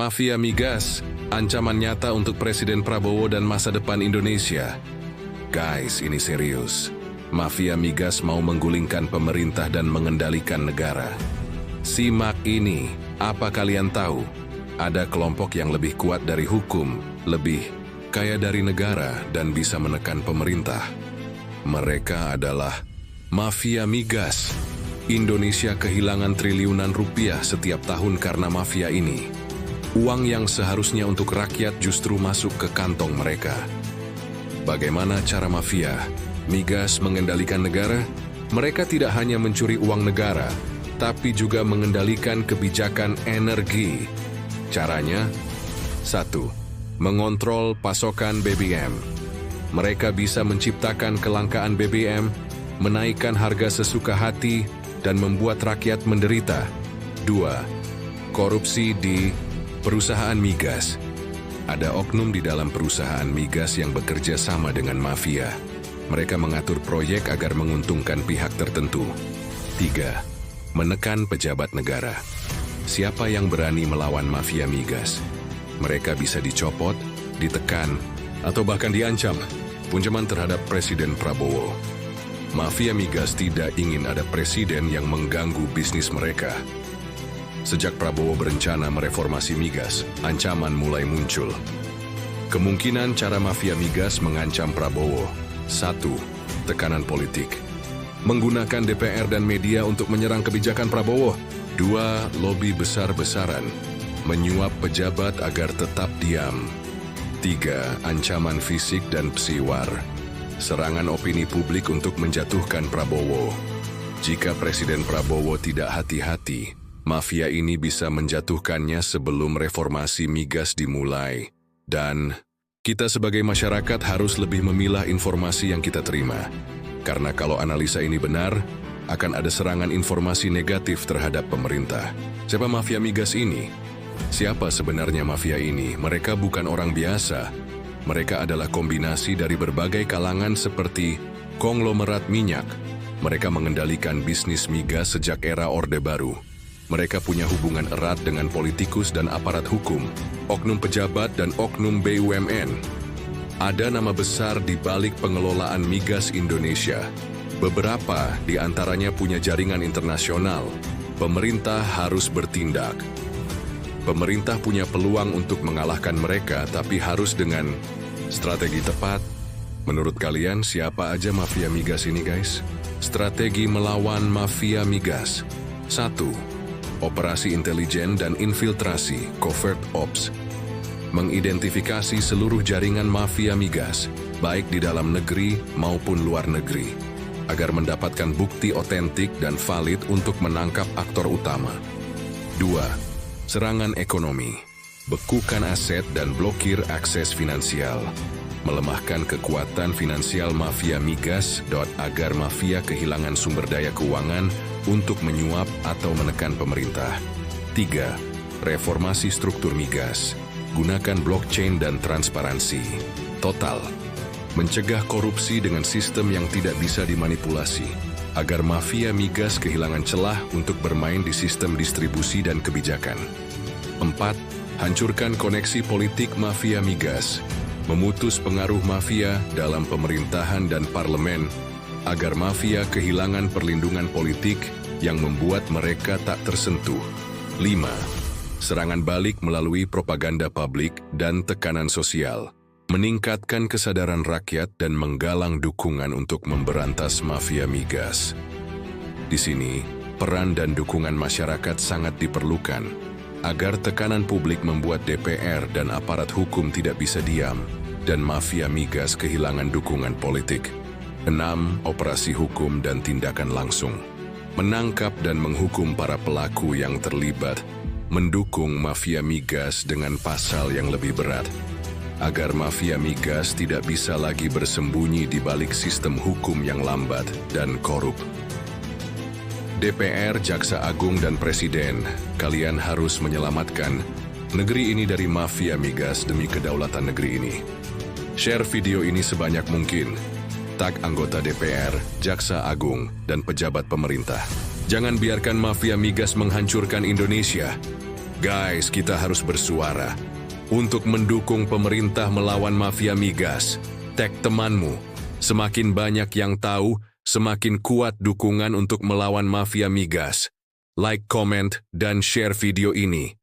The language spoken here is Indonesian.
Mafia migas, ancaman nyata untuk Presiden Prabowo dan masa depan Indonesia. Guys, ini serius. Mafia migas mau menggulingkan pemerintah dan mengendalikan negara. Simak ini, apa kalian tahu? Ada kelompok yang lebih kuat dari hukum, lebih kaya dari negara, dan bisa menekan pemerintah. Mereka adalah mafia migas. Indonesia kehilangan triliunan rupiah setiap tahun karena mafia ini. Uang yang seharusnya untuk rakyat justru masuk ke kantong mereka. Bagaimana cara mafia migas mengendalikan negara? Mereka tidak hanya mencuri uang negara, tapi juga mengendalikan kebijakan energi. Caranya, 1. Mengontrol pasokan BBM. Mereka bisa menciptakan kelangkaan BBM, menaikkan harga sesuka hati, dan membuat rakyat menderita. 2. Korupsi di perusahaan migas. Ada oknum di dalam perusahaan migas yang bekerja sama dengan mafia. Mereka mengatur proyek agar menguntungkan pihak tertentu. 3. Menekan pejabat negara. Siapa yang berani melawan mafia migas? Mereka bisa dicopot, ditekan, atau bahkan diancam. Punjaman terhadap Presiden Prabowo. Mafia migas tidak ingin ada presiden yang mengganggu bisnis mereka. Sejak Prabowo berencana mereformasi migas, ancaman mulai muncul. Kemungkinan cara mafia migas mengancam Prabowo. 1. Tekanan politik. Menggunakan DPR dan media untuk menyerang kebijakan Prabowo. 2. Lobi besar-besaran. Menyuap pejabat agar tetap diam. 3. Ancaman fisik dan psiwar. Serangan opini publik untuk menjatuhkan Prabowo. Jika Presiden Prabowo tidak hati-hati, mafia ini bisa menjatuhkannya sebelum reformasi migas dimulai. Dan kita sebagai masyarakat harus lebih memilah informasi yang kita terima. Karena kalau analisa ini benar, akan ada serangan informasi negatif terhadap pemerintah. Siapa mafia migas ini? Siapa sebenarnya mafia ini? Mereka bukan orang biasa. Mereka adalah kombinasi dari berbagai kalangan seperti konglomerat minyak. Mereka mengendalikan bisnis migas sejak era Orde Baru. Mereka punya hubungan erat dengan politikus dan aparat hukum, oknum pejabat dan oknum BUMN. Ada nama besar di balik pengelolaan migas Indonesia. Beberapa di antaranya punya jaringan internasional. Pemerintah harus bertindak. Pemerintah punya peluang untuk mengalahkan mereka, tapi harus dengan strategi tepat. Menurut kalian, siapa aja mafia migas ini, guys? Strategi melawan mafia migas. 1. Operasi intelijen dan infiltrasi, covert ops. Mengidentifikasi seluruh jaringan mafia migas, baik di dalam negeri maupun luar negeri, agar mendapatkan bukti otentik dan valid untuk menangkap aktor utama. 2. Serangan ekonomi, bekukan aset dan blokir akses finansial. Melemahkan kekuatan finansial mafia migas agar mafia kehilangan sumber daya keuangan untuk menyuap atau menekan pemerintah. 3. Reformasi struktur migas. Gunakan blockchain dan transparansi. Total. Mencegah korupsi dengan sistem yang tidak bisa dimanipulasi, agar mafia migas kehilangan celah untuk bermain di sistem distribusi dan kebijakan. 4. Hancurkan koneksi politik mafia migas. Memutus pengaruh mafia dalam pemerintahan dan parlemen, agar mafia kehilangan perlindungan politik yang membuat mereka tak tersentuh. 5. Serangan balik melalui propaganda publik dan tekanan sosial. Meningkatkan kesadaran rakyat dan menggalang dukungan untuk memberantas mafia migas. Di sini, peran dan dukungan masyarakat sangat diperlukan, agar tekanan publik membuat DPR dan aparat hukum tidak bisa diam, dan mafia migas kehilangan dukungan politik. 6. Operasi hukum dan tindakan langsung. Menangkap dan menghukum para pelaku yang terlibat, mendukung mafia migas dengan pasal yang lebih berat, agar mafia migas tidak bisa lagi bersembunyi di balik sistem hukum yang lambat dan korup. DPR, Jaksa Agung, dan Presiden, kalian harus menyelamatkan negeri ini dari mafia migas demi kedaulatan negeri ini. Share video ini sebanyak mungkin. Tag anggota DPR, Jaksa Agung, dan pejabat pemerintah. Jangan biarkan mafia migas menghancurkan Indonesia. Guys, kita harus bersuara untuk mendukung pemerintah melawan mafia migas. Tag temanmu. Semakin banyak yang tahu, semakin kuat dukungan untuk melawan mafia migas. Like, comment, dan share video ini.